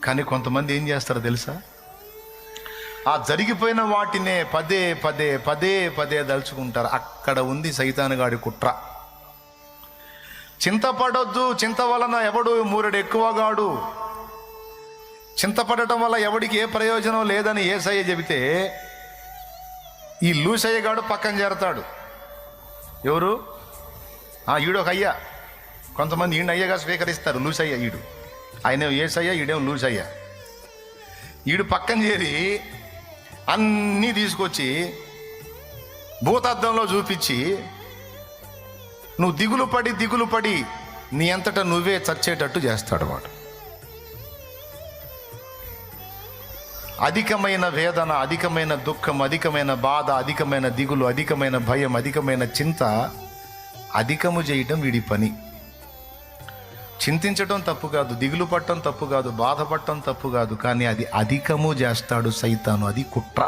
కానీ కొంతమంది ఏం చేస్తారో తెలుసా, ఆ జరిగిపోయిన వాటినే పదే పదే పదే పదే దలుచుకుంటారు. అక్కడ ఉంది సైతానుగాడి కుట్ర. చింతపడొద్దు, చింత వలన ఎవడు మూరెడు ఎక్కువగాడు, చింతపడటం వల్ల ఎవడికి ఏ ప్రయోజనం లేదని యేసయ్య చెబితే ఈ లూసయ్య గాడు పక్కన చేరతాడు. ఎవరు? ఈడు ఒక అయ్యా. కొంతమంది ఈయన అయ్యగా స్వీకరిస్తారు. లూసయ్య ఈడు, ఆయన యేసయ్య, ఈడేం లూసయ్య. ఈడు పక్కన చేరి అన్నీ తీసుకొచ్చి భూతార్థంలో చూపించి నువ్వు దిగులు పడి నీ అంతటా నువ్వే చచ్చేటట్టు చేస్తాడు వాడు. అధికమైన వేదన, అధికమైన దుఃఖం, అధికమైన బాధ, అధికమైన దిగులు, అధికమైన భయం, అధికమైన చింత అధికము చేయటం వీడి పని. చింతించటం తప్పు కాదు, దిగులు పట్టడం తప్పు కాదు, బాధపడటం తప్పు కాదు, కానీ అది అధికము చేస్తాడు సైతాను. అది కుట్ర.